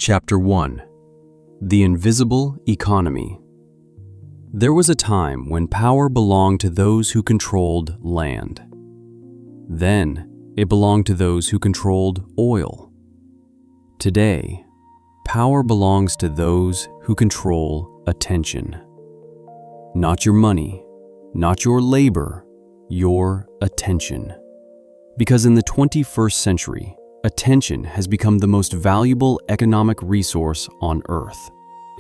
Chapter 1: The Invisible Economy. There was a time when power belonged to those who controlled land. Then, it belonged to those who controlled oil. Today, power belongs to those who control attention. Not your money, not your labor, your attention. Because in the 21st century, attention has become the most valuable economic resource on Earth,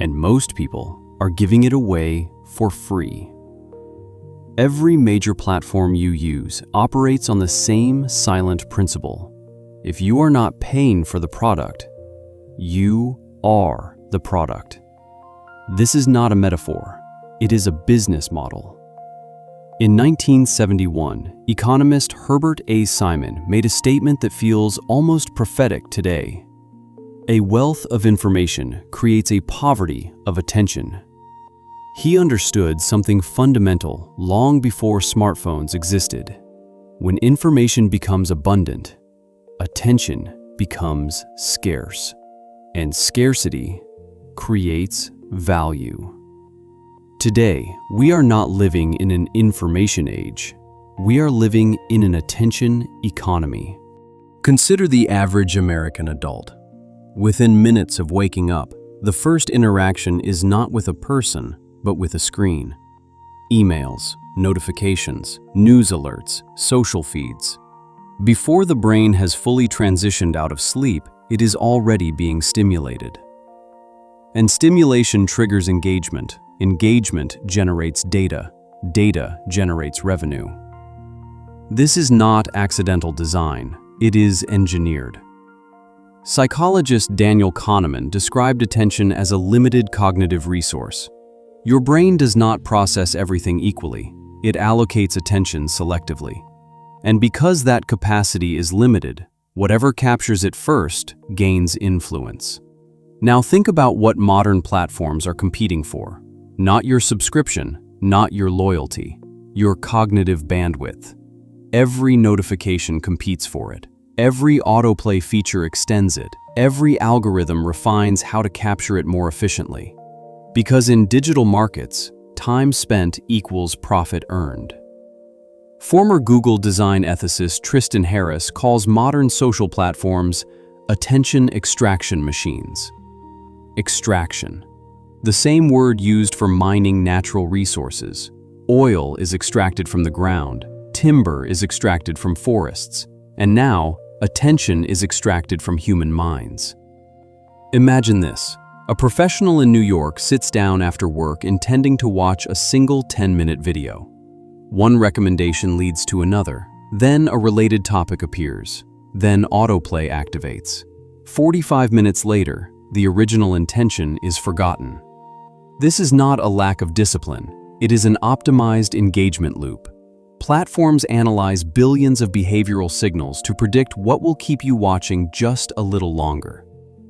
and most people are giving it away for free. Every major platform you use operates on the same silent principle. If you are not paying for the product, you are the product. This is not a metaphor, it is a business model. In 1971, economist Herbert A. Simon made a statement that feels almost prophetic today. A wealth of information creates a poverty of attention. He understood something fundamental long before smartphones existed. When information becomes abundant, attention becomes scarce, and scarcity creates value. Today, we are not living in an information age. We are living in an attention economy. Consider the average American adult. Within minutes of waking up, the first interaction is not with a person, but with a screen. Emails, notifications, news alerts, social feeds. Before the brain has fully transitioned out of sleep, it is already being stimulated. And stimulation triggers engagement. Engagement generates data. Data generates revenue. This is not accidental design. It is engineered. Psychologist Daniel Kahneman described attention as a limited cognitive resource. Your brain does not process everything equally. It allocates attention selectively. And because that capacity is limited, whatever captures it first gains influence. Now think about what modern platforms are competing for. Not your subscription, not your loyalty, your cognitive bandwidth. Every notification competes for it. Every autoplay feature extends it. Every algorithm refines how to capture it more efficiently. Because in digital markets, time spent equals profit earned. Former Google design ethicist Tristan Harris calls modern social platforms attention extraction machines. Extraction. The same word used for mining natural resources. Oil is extracted from the ground, timber is extracted from forests, and now, attention is extracted from human minds. Imagine this. A professional in New York sits down after work intending to watch a single 10-minute video. One recommendation leads to another. Then a related topic appears. Then autoplay activates. 45 minutes later, the original intention is forgotten. This is not a lack of discipline. It is an optimized engagement loop. Platforms analyze billions of behavioral signals to predict what will keep you watching just a little longer.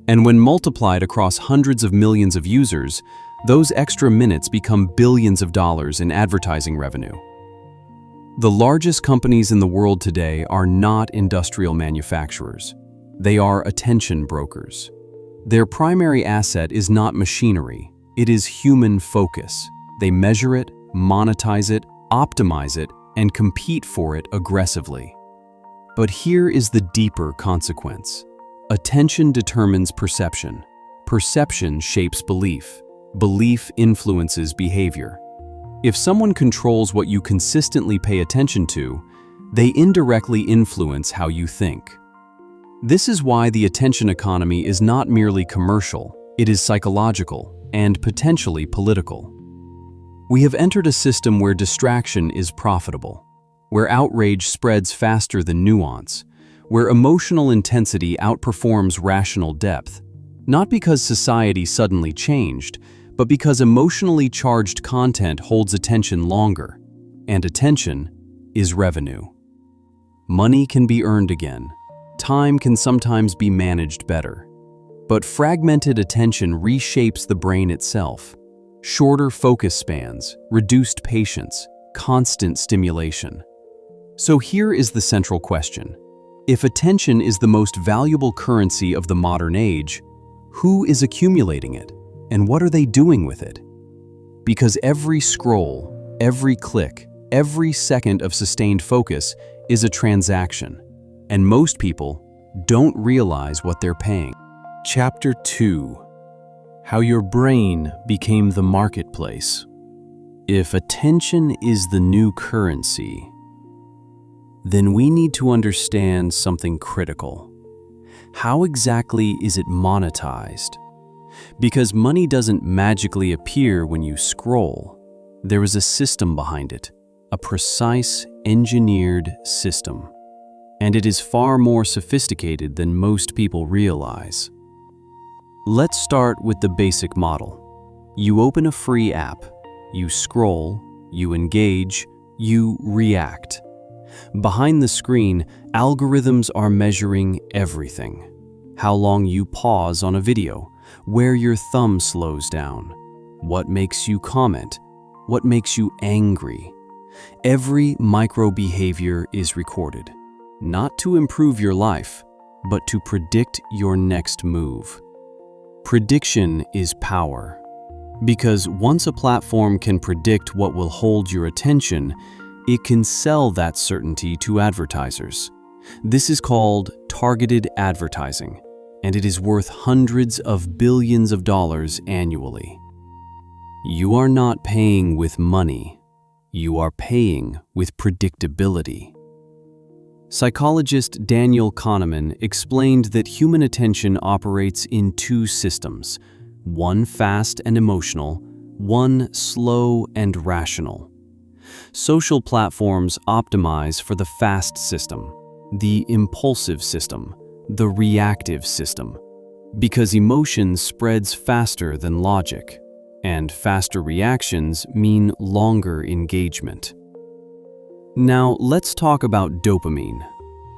And when multiplied across hundreds of millions of users, those extra minutes become billions of dollars in advertising revenue. The largest companies in the world today are not industrial manufacturers. They are attention brokers. Their primary asset is not machinery. It is human focus. They measure it, monetize it, optimize it, and compete for it aggressively. But here is the deeper consequence. Attention determines perception. Perception shapes belief. Belief influences behavior. If someone controls what you consistently pay attention to, they indirectly influence how you think. This is why the attention economy is not merely commercial, it is psychological and potentially political. We have entered a system where distraction is profitable, where outrage spreads faster than nuance, where emotional intensity outperforms rational depth, not because society suddenly changed, but because emotionally charged content holds attention longer, and attention is revenue. Money can be earned again. Time can sometimes be managed better. But fragmented attention reshapes the brain itself. Shorter focus spans, reduced patience, constant stimulation. So here is the central question. If attention is the most valuable currency of the modern age, Who is accumulating it? And what are they doing with it? Because every scroll, every click, every second of sustained focus is a transaction, and most people don't realize what they're paying. Chapter 2: How your brain became the marketplace. If attention is the new currency, then we need to understand something critical. How exactly is it monetized? Because money doesn't magically appear when you scroll. There is a system behind it, a precise, engineered system. And it is far more sophisticated than most people realize. Let's start with the basic model. You open a free app, you scroll, you engage, you react. Behind the screen, algorithms are measuring everything. How long you pause on a video, where your thumb slows down, what makes you comment, what makes you angry. Every micro-behavior is recorded, not to improve your life, but to predict your next move. Prediction is power, because once a platform can predict what will hold your attention, it can sell that certainty to advertisers. This is called targeted advertising, and it is worth hundreds of billions of dollars annually. You are not paying with money. You are paying with predictability. Psychologist Daniel Kahneman explained that human attention operates in two systems, one fast and emotional, one slow and rational. Social platforms optimize for the fast system, the impulsive system, the reactive system, because emotion spreads faster than logic, and faster reactions mean longer engagement. Now let's talk about dopamine,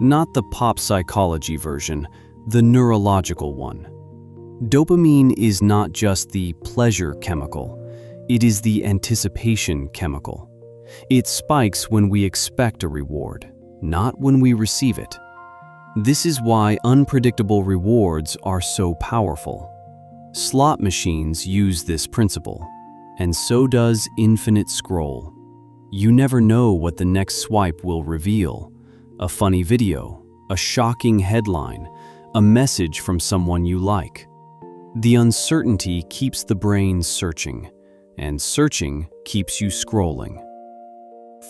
not the pop psychology version, the neurological one. Dopamine is not just the pleasure chemical, it is the anticipation chemical. It spikes when we expect a reward, not when we receive it. This is why unpredictable rewards are so powerful. Slot machines use this principle, and so does infinite scroll. You never know what the next swipe will reveal. A funny video, a shocking headline, a message from someone you like. The uncertainty keeps the brain searching, and searching keeps you scrolling.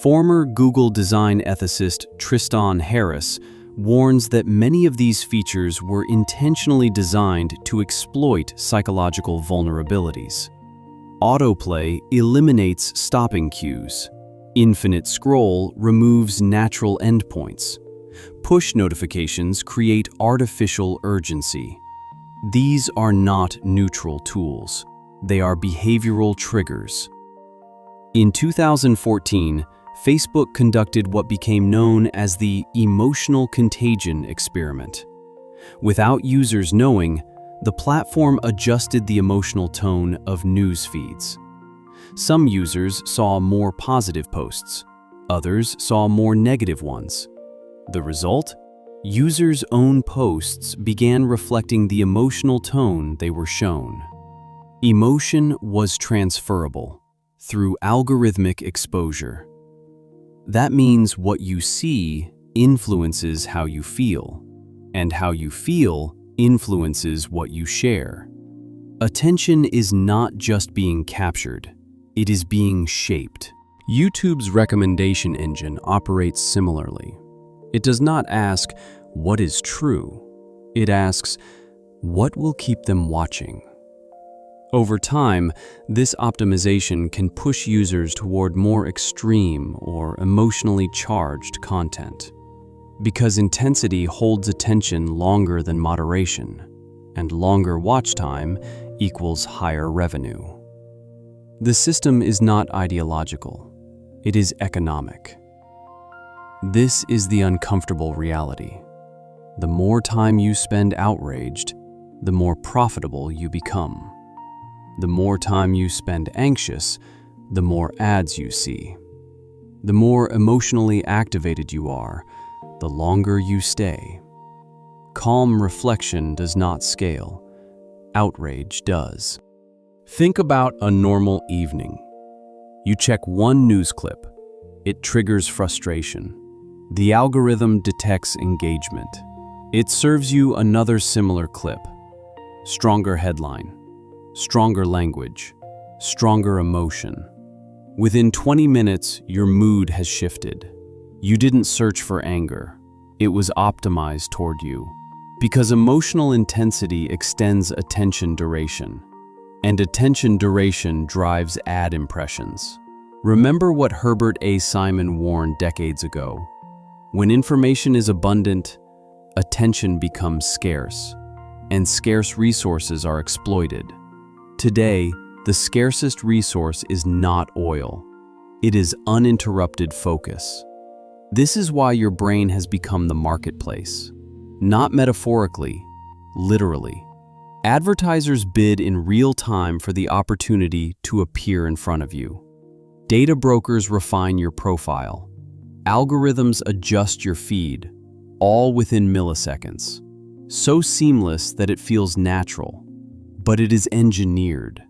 Former Google design ethicist Tristan Harris warns that many of these features were intentionally designed to exploit psychological vulnerabilities. Autoplay eliminates stopping cues. Infinite scroll removes natural endpoints. Push notifications create artificial urgency. These are not neutral tools. They are behavioral triggers. In 2014, Facebook conducted what became known as the emotional contagion experiment. Without users knowing, the platform adjusted the emotional tone of news feeds. Some users saw more positive posts, others saw more negative ones. The result? Users' own posts began reflecting the emotional tone they were shown. Emotion was transferable through algorithmic exposure. That means what you see influences how you feel, and how you feel influences what you share. Attention is not just being captured, it is being shaped. YouTube's recommendation engine operates similarly. It does not ask, what is true? It asks, what will keep them watching? Over time, this optimization can push users toward more extreme or emotionally charged content. Because intensity holds attention longer than moderation, and longer watch time equals higher revenue. The system is not ideological, it is economic. This is the uncomfortable reality. The more time you spend outraged, the more profitable you become. The more time you spend anxious, the more ads you see. The more emotionally activated you are, the longer you stay. Calm reflection does not scale. outrage does. Think about a normal evening. You check one news clip. It triggers frustration. The algorithm detects engagement. It serves you another similar clip. Stronger headline, stronger language, stronger emotion. Within 20 minutes, your mood has shifted. You didn't search for anger. It was optimized toward you. Because emotional intensity extends attention duration, and attention duration drives ad impressions. Remember what Herbert A. Simon warned decades ago. When information is abundant, attention becomes scarce, and scarce resources are exploited. Today, the scarcest resource is not oil. It is uninterrupted focus. This is why your brain has become the marketplace. Not metaphorically, literally. Advertisers bid in real time for the opportunity to appear in front of you. Data brokers refine your profile. Algorithms adjust your feed, all within milliseconds. So seamless that it feels natural, but it is engineered.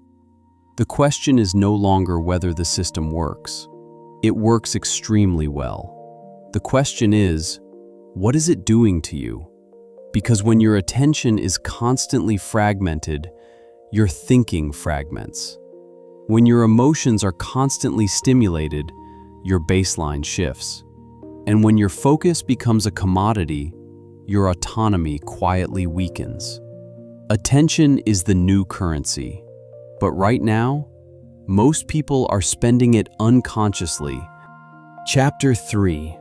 The question is no longer whether the system works. It works extremely well. The question is, what is it doing to you? Because when your attention is constantly fragmented, your thinking fragments. When your emotions are constantly stimulated, your baseline shifts. And when your focus becomes a commodity, your autonomy quietly weakens. Attention is the new currency. But right now, most people are spending it unconsciously. Chapter 3: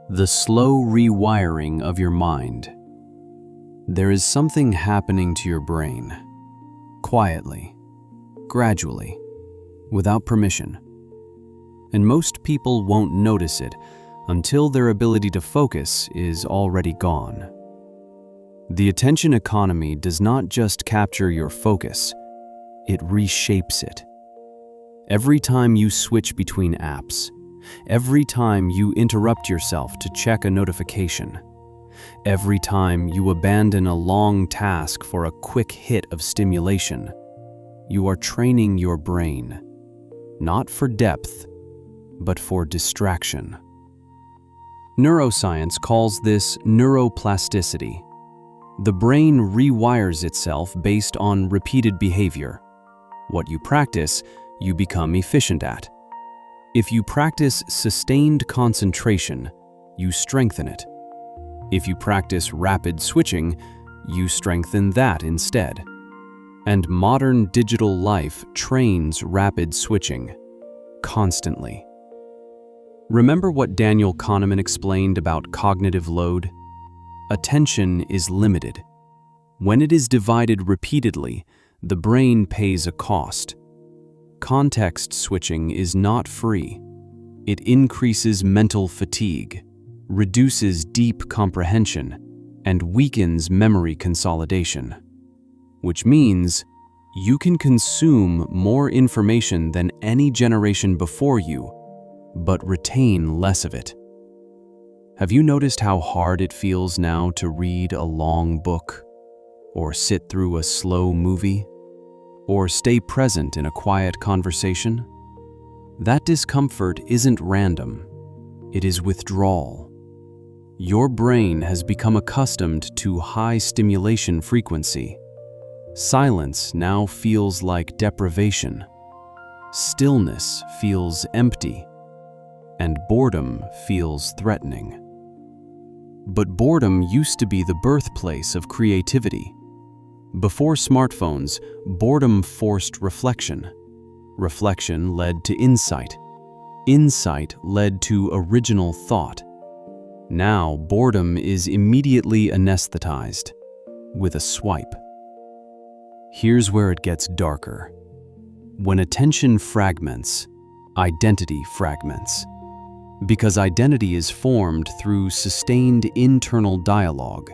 The Slow Rewiring of Your Mind. There is something happening to your brain, quietly, gradually, without permission. And most people won't notice it until their ability to focus is already gone. The attention economy does not just capture your focus, it reshapes it. Every time you switch between apps, every time you interrupt yourself to check a notification, every time you abandon a long task for a quick hit of stimulation, you are training your brain, not for depth, but for distraction. Neuroscience calls this neuroplasticity. The brain rewires itself based on repeated behavior. What you practice, you become efficient at. If you practice sustained concentration, you strengthen it. If you practice rapid switching, you strengthen that instead. And modern digital life trains rapid switching, constantly. Remember what Daniel Kahneman explained about cognitive load? Attention is limited. When it is divided repeatedly, the brain pays a cost. Context switching is not free. It increases mental fatigue, reduces deep comprehension, and weakens memory consolidation. Which means you can consume more information than any generation before you, but retain less of it. Have you noticed how hard it feels now to read a long book, or sit through a slow movie, or stay present in a quiet conversation? That discomfort isn't random. It is withdrawal. Your brain has become accustomed to high stimulation frequency. Silence now feels like deprivation. Stillness feels empty. And boredom feels threatening. But boredom used to be the birthplace of creativity. Before smartphones, boredom forced reflection. Reflection led to insight. Insight led to original thought. Now, boredom is immediately anesthetized with a swipe. Here's where it gets darker. When attention fragments, identity fragments. Because identity is formed through sustained internal dialogue,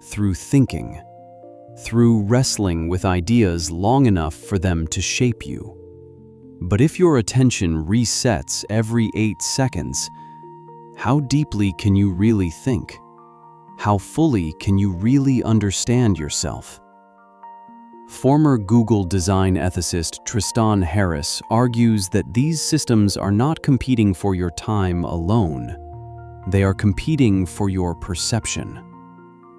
through thinking, through wrestling with ideas long enough for them to shape you. But if your attention resets every 8 seconds, how deeply can you really think? How fully can you really understand yourself? Former Google design ethicist Tristan Harris argues that these systems are not competing for your time alone. They are competing for your perception.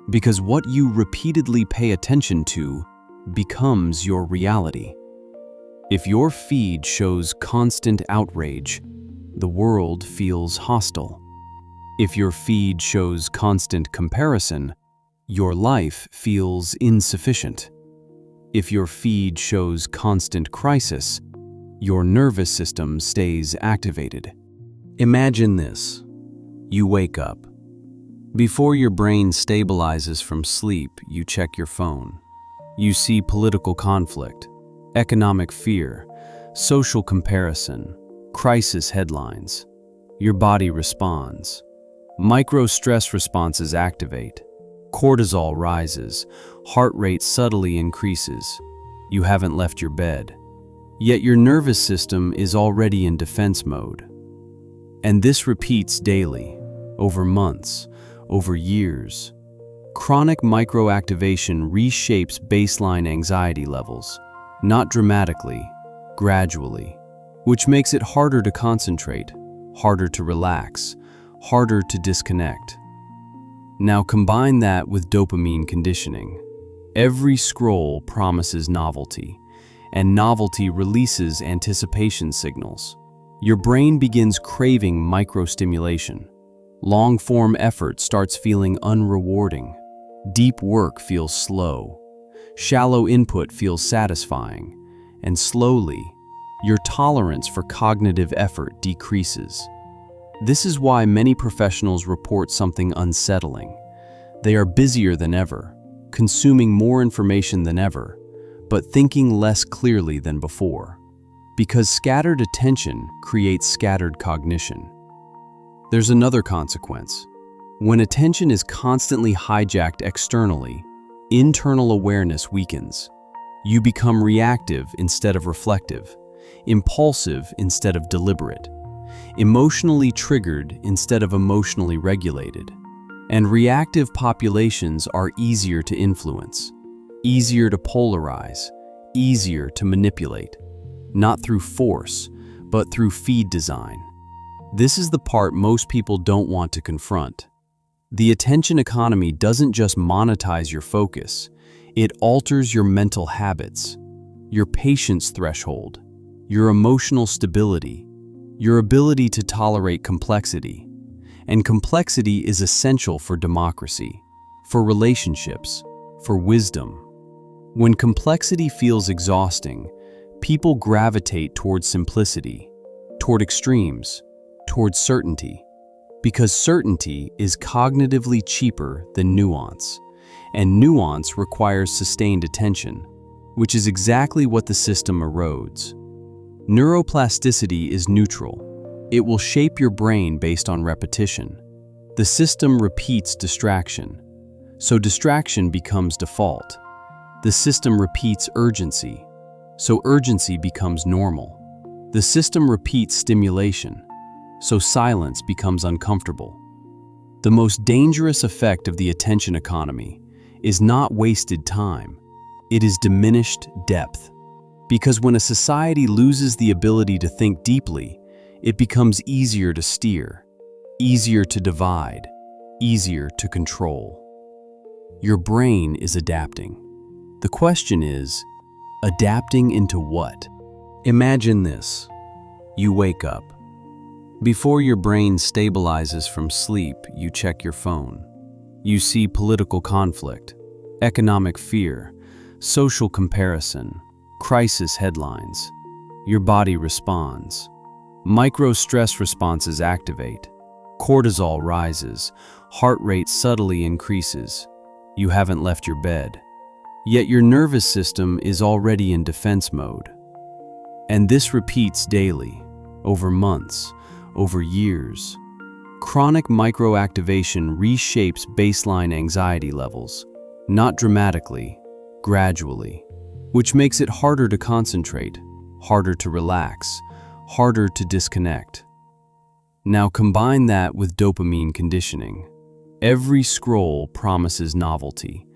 Because what you repeatedly pay attention to becomes your reality. If your feed shows constant outrage, the world feels hostile. If your feed shows constant comparison, your life feels insufficient. If your feed shows constant crisis, your nervous system stays activated. Imagine this. You wake up. Before your brain stabilizes from sleep, you check your phone. You see political conflict, economic fear, social comparison, crisis headlines. Your body responds. Micro-stress responses activate. Cortisol rises. Heart rate subtly increases. You haven't left your bed. Yet your nervous system is already in defense mode. And this repeats daily, over months, over years. Chronic microactivation reshapes baseline anxiety levels, not dramatically, gradually, which makes it harder to concentrate, harder to relax, harder to disconnect. Now combine that with dopamine conditioning. Every scroll promises novelty, and novelty releases anticipation signals. Your brain begins craving microstimulation. Long-form effort starts feeling unrewarding. Deep work feels slow. Shallow input feels satisfying. And slowly, your tolerance for cognitive effort decreases. This is why many professionals report something unsettling. They are busier than ever, consuming more information than ever, but thinking less clearly than before. Because scattered attention creates scattered cognition. There's another consequence. When attention is constantly hijacked externally, internal awareness weakens. You become reactive instead of reflective, impulsive instead of deliberate, emotionally triggered instead of emotionally regulated. And reactive populations are easier to influence, easier to polarize, easier to manipulate, not through force, but through feed design. This is the part most people don't want to confront. The attention economy doesn't just monetize your focus, it alters your mental habits, your patience threshold, your emotional stability, your ability to tolerate complexity. And complexity is essential for democracy, for relationships, for wisdom. When complexity feels exhausting, people gravitate toward simplicity, toward extremes, toward certainty, because certainty is cognitively cheaper than nuance, and nuance requires sustained attention, which is exactly what the system erodes. Neuroplasticity is neutral. It will shape your brain based on repetition. The system repeats distraction, so distraction becomes default. The system repeats urgency, so urgency becomes normal. The system repeats stimulation, so silence becomes uncomfortable. The most dangerous effect of the attention economy is not wasted time, it is diminished depth. Because when a society loses the ability to think deeply, it becomes easier to steer, easier to divide, easier to control. Your brain is adapting. The question is, adapting into what? Imagine this. You wake up. Before your brain stabilizes from sleep, you check your phone. You see political conflict, economic fear, social comparison, crisis headlines. Your body responds. Micro-stress responses activate. Cortisol rises. Heart rate subtly increases. You haven't left your bed. Yet your nervous system is already in defense mode. And this repeats daily, over months, over years. Chronic microactivation reshapes baseline anxiety levels, not dramatically, gradually, which makes it harder to concentrate, harder to relax, harder to disconnect. Now combine that with dopamine conditioning. Every scroll promises novelty,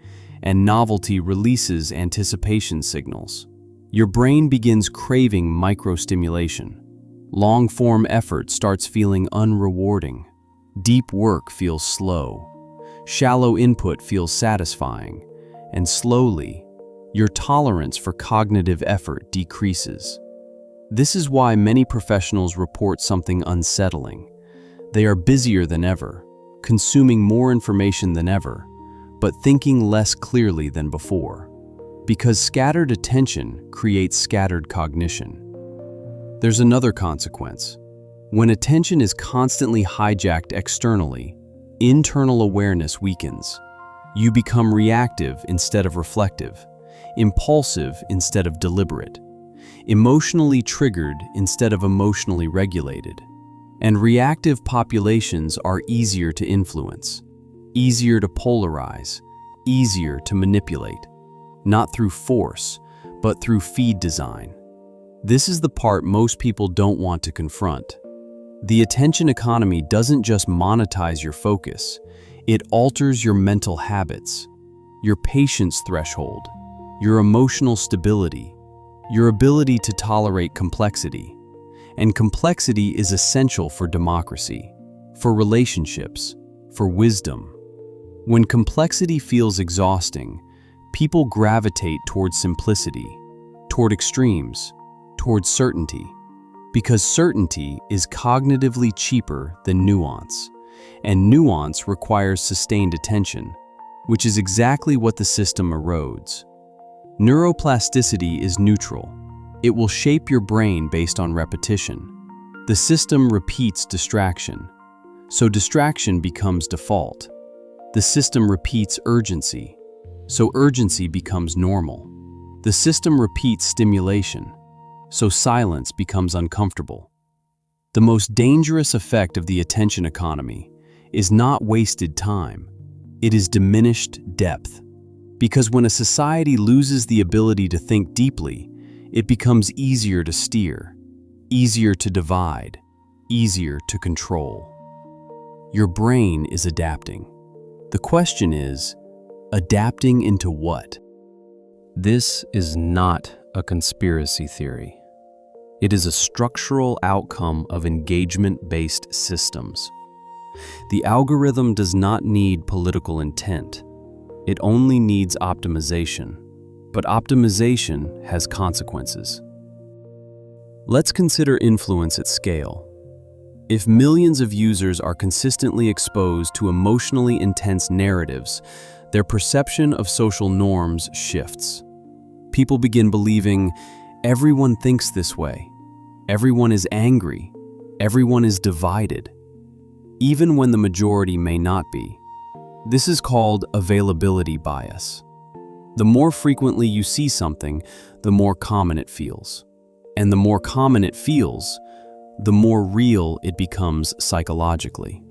and novelty releases anticipation signals. Your brain begins craving microstimulation. Long-form effort starts feeling unrewarding. Deep work feels slow. Shallow input feels satisfying. And slowly, your tolerance for cognitive effort decreases. This is why many professionals report something unsettling. They are busier than ever, consuming more information than ever, but thinking less clearly than before. Because scattered attention creates scattered cognition. There's another consequence. When attention is constantly hijacked externally, internal awareness weakens. You become reactive instead of reflective, impulsive instead of deliberate, emotionally triggered instead of emotionally regulated. And reactive populations are easier to influence, easier to polarize, easier to manipulate, not through force, but through feed design. This is the part most people don't want to confront. The attention economy doesn't just monetize your focus, it alters your mental habits, your patience threshold, your emotional stability, your ability to tolerate complexity. And complexity is essential for democracy, for relationships, for wisdom. When complexity feels exhausting, people gravitate toward simplicity, toward extremes, toward certainty, because certainty is cognitively cheaper than nuance, and nuance requires sustained attention, which is exactly what the system erodes. Neuroplasticity is neutral. It will shape your brain based on repetition. The system repeats distraction, so distraction becomes default. The system repeats urgency, so urgency becomes normal. The system repeats stimulation, so silence becomes uncomfortable. The most dangerous effect of the attention economy is not wasted time, it is diminished depth. Because when a society loses the ability to think deeply, it becomes easier to steer, easier to divide, easier to control. Your brain is adapting. The question is, adapting into what? This is not a conspiracy theory. It is a structural outcome of engagement-based systems. The algorithm does not need political intent. It only needs optimization. But optimization has consequences. Let's consider influence at scale. If millions of users are consistently exposed to emotionally intense narratives, their perception of social norms shifts. People begin believing, everyone thinks this way, everyone is angry, everyone is divided, even when the majority may not be. This is called availability bias. The more frequently you see something, the more common it feels. And the more common it feels, the more real it becomes psychologically.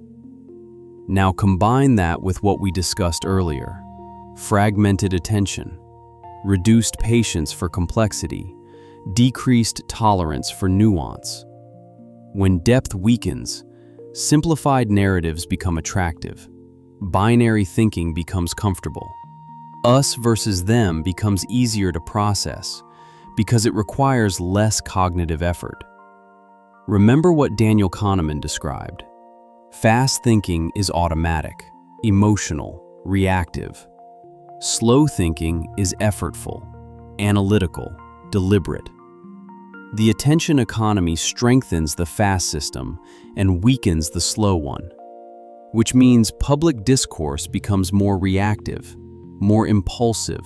Now combine that with what we discussed earlier: fragmented attention, reduced patience for complexity, decreased tolerance for nuance. When depth weakens, simplified narratives become attractive. Binary thinking becomes comfortable. Us versus them becomes easier to process because it requires less cognitive effort. Remember what Daniel Kahneman described. Fast thinking is automatic, emotional, reactive. Slow thinking is effortful, analytical, deliberate. The attention economy strengthens the fast system and weakens the slow one, which means public discourse becomes more reactive, more impulsive,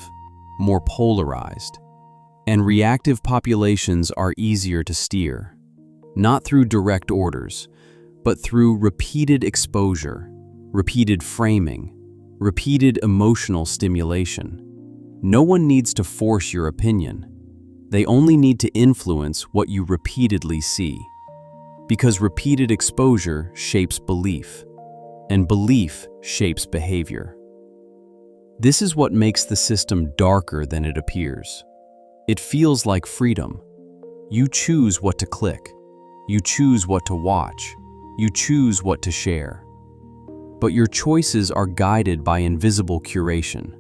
more polarized. And reactive populations are easier to steer, not through direct orders, but through repeated exposure, repeated framing, repeated emotional stimulation. No one needs to force your opinion. They only need to influence what you repeatedly see. Because repeated exposure shapes belief, and belief shapes behavior. This is what makes the system darker than it appears. It feels like freedom. You choose what to click. You choose what to watch. You choose what to share. But your choices are guided by invisible curation.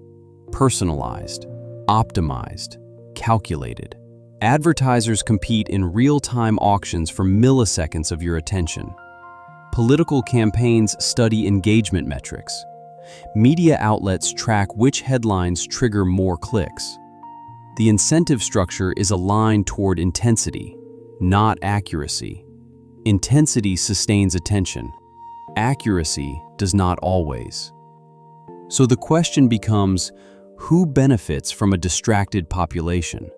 personalized, optimized, calculated. Advertisers compete in real-time auctions for milliseconds of your attention. Political campaigns study engagement metrics. Media outlets track which headlines trigger more clicks. The incentive structure is aligned toward intensity, not accuracy. Intensity sustains attention. Accuracy does not always. So the question becomes, who benefits from a distracted population?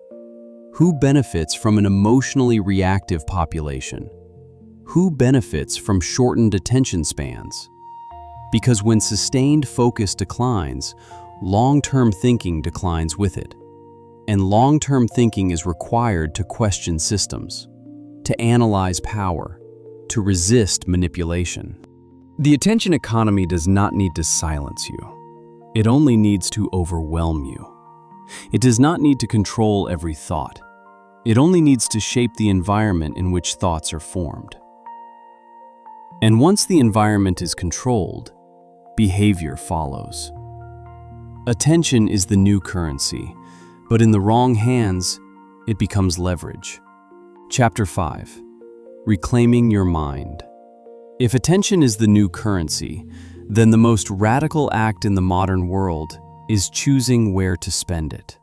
Who benefits from an emotionally reactive population? Who benefits from shortened attention spans? Because when sustained focus declines, long-term thinking declines with it. And long-term thinking is required to question systems, to analyze power, to resist manipulation. The attention economy does not need to silence you. It only needs to overwhelm you. It does not need to control every thought. It only needs to shape the environment in which thoughts are formed. And once the environment is controlled, behavior follows. Attention is the new currency, but in the wrong hands, it becomes leverage. Chapter 5. Reclaiming your mind. If attention is the new currency, then the most radical act in the modern world is choosing where to spend it.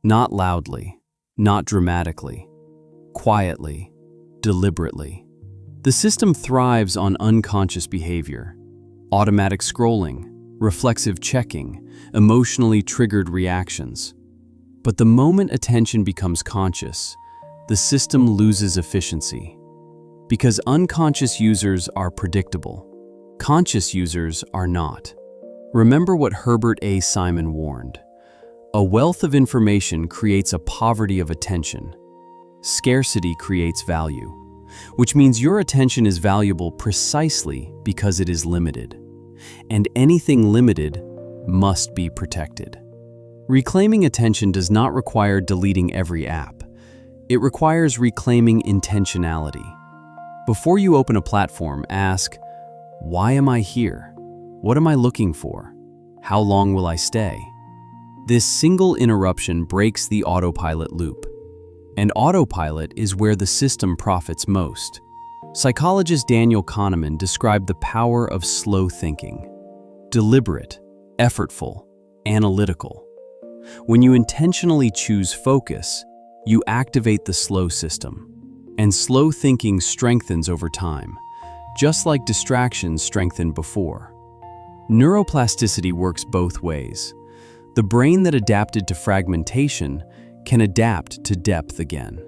Not loudly, not dramatically, quietly, deliberately. The system thrives on unconscious behavior, automatic scrolling, reflexive checking, emotionally triggered reactions. But the moment attention becomes conscious, the system loses efficiency. Because unconscious users are predictable, conscious users are not. Remember what Herbert A. Simon warned. A wealth of information creates a poverty of attention. Scarcity creates value, which means your attention is valuable precisely because it is limited. And anything limited must be protected. Reclaiming attention does not require deleting every app. It requires reclaiming intentionality. Before you open a platform, ask, why am I here? What am I looking for? How long will I stay? This single interruption breaks the autopilot loop. And autopilot is where the system profits most. Psychologist Daniel Kahneman described the power of slow thinking. Deliberate, effortful, analytical. When you intentionally choose focus, you activate the slow system. And slow thinking strengthens over time, just like distractions strengthened before. Neuroplasticity works both ways. The brain that adapted to fragmentation can adapt to depth again.